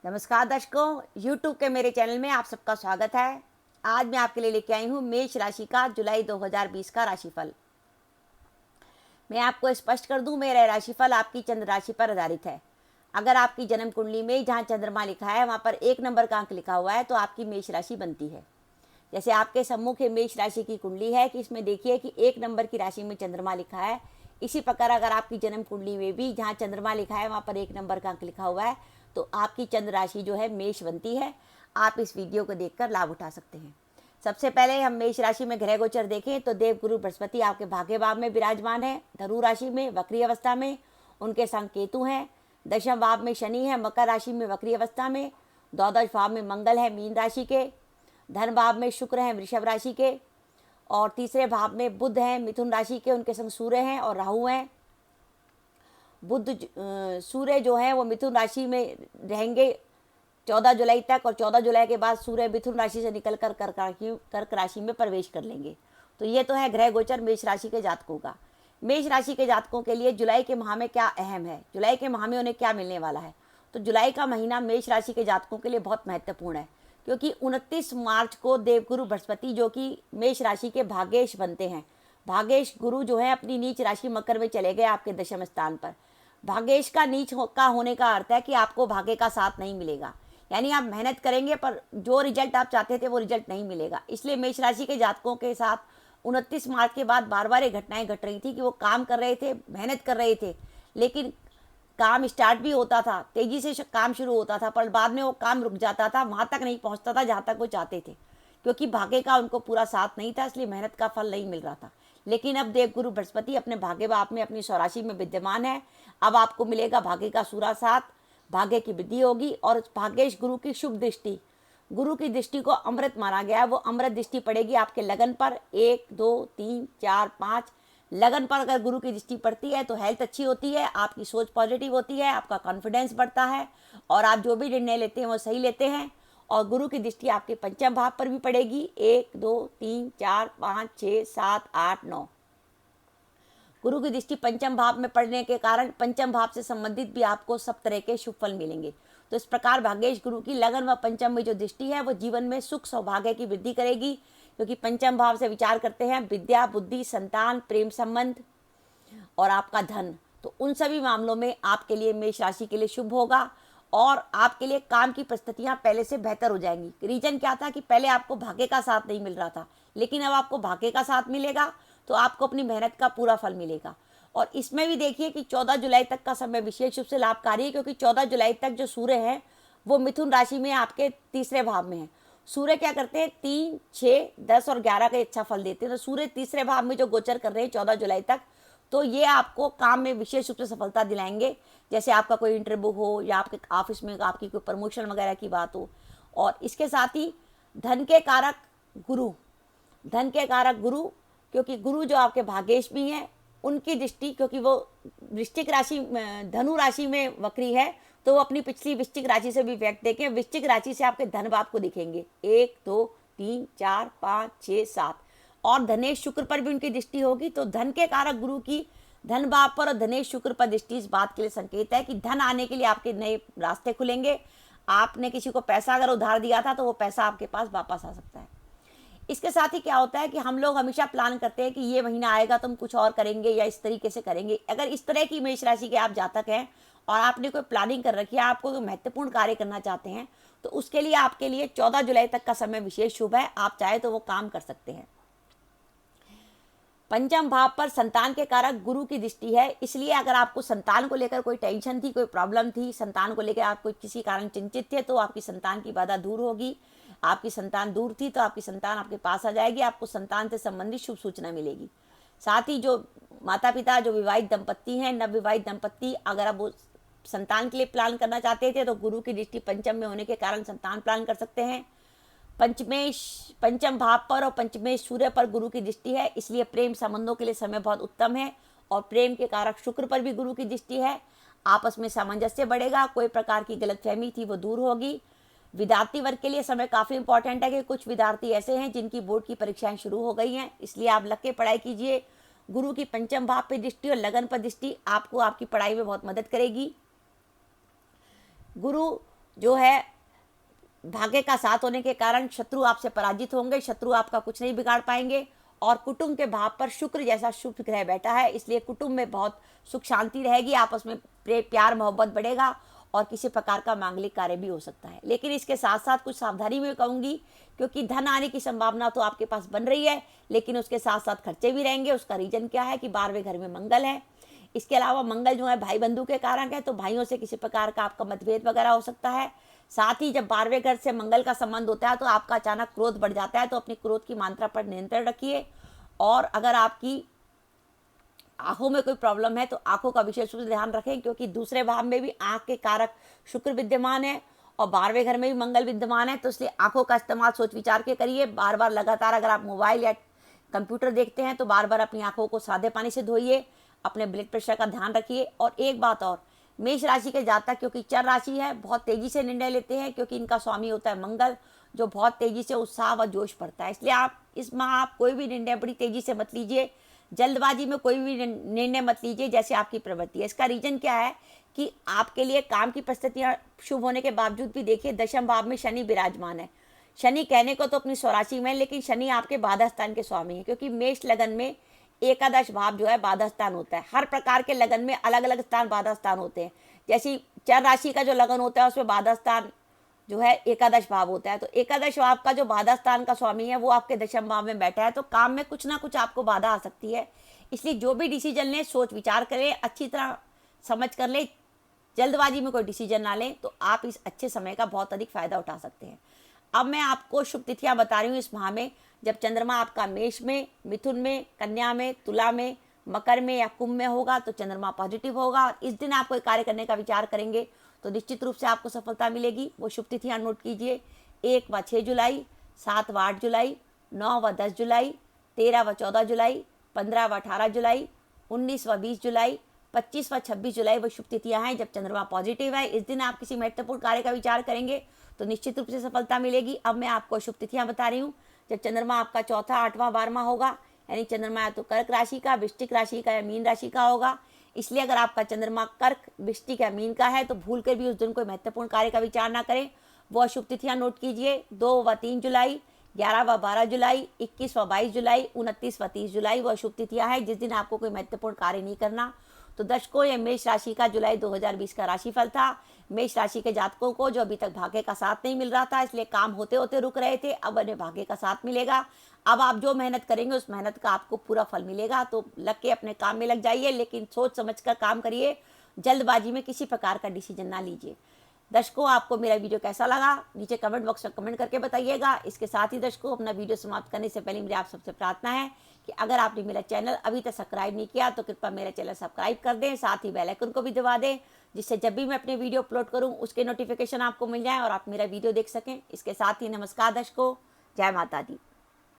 नमस्कार दर्शकों, YouTube के मेरे चैनल में आप सबका स्वागत है। आज मैं आपके लिए लेके आई हूँ मेष राशि का जुलाई 2020 का राशिफल। मैं आपको स्पष्ट कर दूं, मेरा राशिफल आपकी चंद्र राशि पर आधारित है। अगर आपकी जन्म कुंडली में जहाँ चंद्रमा लिखा है वहाँ पर 1 नंबर का अंक लिखा हुआ है तो आपकी मेष राशि बनती है। जैसे आपके सम्मुख मेष राशि की कुंडली है कि इसमें देखिए कि 1 नंबर की राशि में चंद्रमा लिखा है। इसी प्रकार अगर आपकी जन्म कुंडली में भी जहाँ चंद्रमा लिखा है वहाँ पर 1 नंबर का अंक लिखा हुआ है तो आपकी चंद्र राशि जो है मेष बनती है। आप इस वीडियो को देखकर लाभ उठा सकते हैं। सबसे पहले हम मेष राशि में ग्रह गोचर देखें तो देवगुरु बृहस्पति आपके भाग्य भाव में विराजमान है, धनु राशि में वक्री अवस्था में। उनके संग केतु हैं। दशम भाव में शनि है मकर राशि में वक्री अवस्था में। द्वादश भाव में मंगल है मीन राशि के। धन भाव में शुक्र हैं वृषभ राशि के। और तीसरे भाव में बुध हैं मिथुन राशि के, उनके संग सूर्य हैं और राहु हैं। बुध सूर्य जो है वो मिथुन राशि में रहेंगे 14 जुलाई तक, और 14 जुलाई के बाद सूर्य मिथुन राशि से निकलकर कर्क राशि में प्रवेश कर लेंगे। तो ये तो है ग्रह गोचर मेष राशि के जातकों का। मेष राशि के जातकों के लिए जुलाई के माह में क्या अहम है, जुलाई के माह में उन्हें क्या मिलने वाला है। तो जुलाई का महीना मेष राशि के जातकों के लिए बहुत महत्वपूर्ण है, क्योंकि 29 मार्च को देवगुरु बृहस्पति जो कि मेष राशि के भाग्येश बनते हैं, भाग्येश गुरु जो है अपनी नीच राशि मकर में चले गए आपके दशम स्थान पर। भाग्येश का नीच का होने का अर्थ है कि आपको भाग्य का साथ नहीं मिलेगा, यानी आप मेहनत करेंगे पर जो रिजल्ट आप चाहते थे वो रिजल्ट नहीं मिलेगा। इसलिए मेष राशि के जातकों के साथ 29 मार्च के बाद बार बार ये घटनाएं घट रही थी कि वो काम कर रहे थे, मेहनत कर रहे थे, लेकिन काम स्टार्ट भी होता था, तेजी से काम शुरू होता था, पर बाद में वो काम रुक जाता था, वहाँ तक नहीं पहुँचता था जहाँ तक वो चाहते थे, क्योंकि भाग्य का उनको पूरा साथ नहीं था, इसलिए मेहनत का फल नहीं मिल रहा था। लेकिन अब देवगुरु बृहस्पति अपने भाग्य भाव में अपनी स्वराशि में विद्यमान है। अब आपको मिलेगा भाग्य का सूरा साथ, भाग्य की वृद्धि होगी। और भाग्येश गुरु की शुभ दृष्टि, गुरु की दृष्टि को अमृत माना गया है, वो अमृत दृष्टि पड़ेगी आपके लगन पर। 1 2 3 4 5 लगन पर अगर गुरु की दृष्टि पड़ती है तो हेल्थ अच्छी होती है, आपकी सोच पॉजिटिव होती है, आपका कॉन्फिडेंस बढ़ता है और आप जो भी निर्णय लेते हैं वो सही लेते हैं। और गुरु की दृष्टि आपके पंचम भाव पर भी पड़ेगी। 1 2 3 4 5 6 7 8 9 गुरु की दृष्टि पंचम भाव में पड़ने के कारण पंचम भाव से संबंधित भी आपको सब तरह के शुभ फल मिलेंगे। तो इस प्रकार भाग्येश गुरु की लगन व पंचम में जो दृष्टि है वो जीवन में सुख सौभाग्य की वृद्धि करेगी, क्योंकि पंचम भाव से विचार करते हैं विद्या, बुद्धि, संतान, प्रेम संबंध और आपका धन। तो उन सभी मामलों में आपके लिए मेष राशि के लिए शुभ होगा और आपके लिए काम की परिस्थितियां पहले से बेहतर हो जाएंगी। रीजन क्या था कि पहले आपको भाग्य का साथ नहीं मिल रहा था, लेकिन अब आपको भाग्य का साथ मिलेगा तो आपको अपनी मेहनत का पूरा फल मिलेगा। और इसमें भी देखिए कि 14 जुलाई तक का समय विशेष रूप से लाभकारी है, क्योंकि 14 जुलाई तक जो सूर्य है वो मिथुन राशि में आपके तीसरे भाव में है। सूर्य क्या करते हैं, 3 6 10 और 11 का अच्छा फल देते हैं। तो सूर्य तीसरे भाव में जो गोचर कर रहे हैं 14 जुलाई तक, तो ये आपको काम में विशेष रूप से सफलता दिलाएंगे। जैसे आपका कोई इंटरव्यू हो या आपके ऑफिस में आपकी कोई प्रमोशन वगैरह की बात हो। और इसके साथ ही धन के कारक गुरु, धन के कारक गुरु, क्योंकि गुरु जो आपके भाग्येश भी हैं, उनकी दृष्टि, क्योंकि वो वृश्चिक राशि धनु राशि में वक्री है, तो वो अपनी पिछली वृश्चिक राशि से भी व्यक्त देखें, वृश्चिक राशि से आपके धन भाव को दिखेंगे 1 2 3 4 5 6 7 और धनेश शुक्र पर भी उनकी दृष्टि होगी। तो धन के कारक गुरु की धन भाव पर और धनेश शुक्र पर दृष्टि इस बात के लिए संकेत है कि धन आने के लिए आपके नए रास्ते खुलेंगे। आपने किसी को पैसा अगर उधार दिया था तो वो पैसा आपके पास वापस आ सकता है। इसके साथ ही क्या होता है कि हम लोग हमेशा प्लान करते हैं कि ये महीना आएगा तो हम कुछ और करेंगे या इस तरीके से करेंगे। अगर इस तरह की मेष राशि के आप जातक हैं और आपने कोई प्लानिंग कर रखी है, आपको कोई महत्वपूर्ण कार्य करना चाहते हैं, तो उसके लिए आपके लिए 14 जुलाई तक का समय विशेष शुभ है। आप चाहे तो वो काम कर सकते हैं। पंचम भाव पर संतान के कारक गुरु की दृष्टि है, इसलिए अगर आपको संतान को लेकर कोई टेंशन थी, कोई प्रॉब्लम थी, संतान को लेकर आप कोई किसी कारण चिंतित थे, तो आपकी संतान की बाधा दूर होगी। आपकी संतान दूर थी तो आपकी संतान आपके पास आ जाएगी, आपको संतान से संबंधित शुभ सूचना मिलेगी। साथ ही जो माता पिता, जो विवाहित दंपत्ति हैं, नवविवाहित दंपत्ति, अगर आप वो संतान के लिए प्लान करना चाहते थे तो गुरु की दृष्टि पंचम में होने के कारण संतान प्लान कर सकते हैं। पंचम भाव पर और पंचमेश सूर्य पर गुरु की दृष्टि है, इसलिए प्रेम संबंधों के लिए समय बहुत उत्तम है। और प्रेम के कारक शुक्र पर भी गुरु की दृष्टि है, आपस में सामंजस्य बढ़ेगा, कोई प्रकार की गलतफहमी थी वो दूर होगी। विद्यार्थी वर्ग के लिए समय काफ़ी इंपॉर्टेंट है कि कुछ विद्यार्थी ऐसे हैं जिनकी बोर्ड की परीक्षाएं शुरू हो गई हैं, इसलिए आप लग के पढ़ाई कीजिए। गुरु की पंचम भाव पर दृष्टि और लगन पर दृष्टि आपको आपकी पढ़ाई में बहुत मदद करेगी। गुरु जो है भाग्य का साथ होने के कारण शत्रु आपसे पराजित होंगे, शत्रु आपका कुछ नहीं बिगाड़ पाएंगे। और कुटुंब के भाव पर शुक्र जैसा शुभ ग्रह बैठा है, इसलिए कुटुंब में बहुत सुख शांति रहेगी, आपस में प्यार मोहब्बत बढ़ेगा और किसी प्रकार का मांगलिक कार्य भी हो सकता है। लेकिन इसके साथ साथ कुछ सावधानी में कहूँगी, क्योंकि धन आने की संभावना तो आपके पास बन रही है, लेकिन उसके साथ साथ खर्चे भी रहेंगे। उसका रीजन क्या है कि 12वें घर में मंगल है। इसके अलावा मंगल जो है भाई बंधु के कारक है, तो भाइयों से किसी प्रकार का आपका मतभेद वगैरह हो सकता है। साथ ही जब 12वें घर से मंगल का संबंध होता है तो आपका अचानक क्रोध बढ़ जाता है, तो अपनी क्रोध की मात्रा पर नियंत्रण रखिए। और अगर आपकी आंखों में कोई प्रॉब्लम है तो आंखों का विशेष रूप से ध्यान रखें, क्योंकि दूसरे भाव में भी आंख के कारक शुक्र विद्यमान है और 12वें घर में भी मंगल विद्यमान है। तो इसलिए आंखों का इस्तेमाल सोच विचार के करिए। बार बार लगातार अगर आप मोबाइल या कंप्यूटर देखते हैं तो बार बार अपनी आंखों को सादे पानी से धोइए, अपने ब्लड प्रेशर का ध्यान रखिए। और एक बात और, मेष राशि के जातक क्योंकि चर राशि है, बहुत तेजी से निर्णय लेते हैं, क्योंकि इनका स्वामी होता है मंगल, जो बहुत तेजी से उत्साह व जोश पड़ता है। इसलिए आप इस माह आप कोई भी निर्णय बड़ी तेजी से मत लीजिए, जल्दबाजी में कोई भी निर्णय मत लीजिए जैसे आपकी प्रवृत्ति है। इसका रीजन क्या है कि आपके लिए काम की परिस्थितियां शुभ होने के बावजूद भी देखिए दशम भाव में शनि विराजमान है। शनि कहने को तो अपनी स्वराशि में, लेकिन शनि आपके बाधा स्थान के स्वामी है, क्योंकि मेष लगन में एकादश भाव जो है बाधा स्थान होता है। हर प्रकार के लगन में अलग अलग स्थान बाधा स्थान होते हैं। जैसे चर राशि का जो लगन होता है उसमें बाधा स्थान जो है एकादश भाव होता है। तो एकादश भाव का जो बाधा स्थान का स्वामी है वो आपके दशम भाव में बैठा है, तो काम में कुछ ना कुछ आपको बाधा आ सकती है। इसलिए जो भी डिसीजन लें सोच विचार करें, अच्छी तरह समझ कर लें, जल्दबाजी में कोई डिसीजन ना लें, तो आप इस अच्छे समय का बहुत अधिक फायदा उठा सकते हैं। अब मैं आपको शुभ तिथियां बता रही हूँ इस माह में। जब चंद्रमा आपका मेष में, मिथुन में, कन्या में, तुला में, मकर में या कुंभ में होगा तो चंद्रमा पॉजिटिव होगा। इस दिन आप कोई कार्य करने का विचार करेंगे तो निश्चित रूप से आपको सफलता मिलेगी। वो शुभ तिथियां नोट कीजिए: 1 व 6 जुलाई, 7 व 8 जुलाई, 9 व 10 जुलाई, 13 व 14 जुलाई, 15 व 18 जुलाई, 19 व 20 जुलाई, 25 व 26 जुलाई वो शुभ तिथियां हैं जब चंद्रमा पॉजिटिव है। इस दिन आप किसी महत्वपूर्ण कार्य का विचार करेंगे तो निश्चित रूप से सफलता मिलेगी। अब मैं आपको शुभ तिथियां बता रही हूँ। जब चंद्रमा आपका चौथा, 8वां, 12वां होगा, यानी चंद्रमा या तो कर्क राशि का, वृश्चिक राशि का या मीन राशि का होगा। इसलिए अगर आपका चंद्रमा कर्क, वृश्चिक या मीन का है तो भूल कर भी उस दिन कोई महत्वपूर्ण कार्य का विचार ना करें। वो शुभ तिथियां नोट कीजिए: 2 व 3 जुलाई, 11 व 12 जुलाई, 21 व 22 जुलाई, 29 व 30 जुलाई वह शुभ तिथियां हैं जिस दिन आपको कोई महत्वपूर्ण कार्य नहीं करना। तो दर्शकों, ये मेष राशि का जुलाई 2020 का राशिफल था। मेष राशि के जातकों को जो अभी तक भाग्य का साथ नहीं मिल रहा था, इसलिए काम होते होते रुक रहे थे, अब उन्हें भाग्य का साथ मिलेगा। अब आप जो मेहनत करेंगे उस मेहनत का आपको पूरा फल मिलेगा। तो लग के अपने काम में लग जाइए, लेकिन सोच समझ कर काम करिए, जल्दबाजी में किसी प्रकार का डिसीजन ना लीजिए। दर्शकों, आपको मेरा वीडियो कैसा लगा नीचे कमेंट बॉक्स में कमेंट करके बताइएगा। इसके साथ ही दर्शकों, अपना वीडियो समाप्त करने से पहले मेरी आप सबसे प्रार्थना है कि अगर आपने मेरा चैनल अभी तक सब्सक्राइब नहीं किया तो कृपया मेरा चैनल सब्सक्राइब कर दें, साथ ही बेल आइकन को भी दबा दें, जिससे जब भी मैं अपने वीडियो अपलोड करूं उसके नोटिफिकेशन आपको मिल जाए और आप मेरा वीडियो देख सकें। इसके साथ ही नमस्कार दर्शकों, जय माता दी।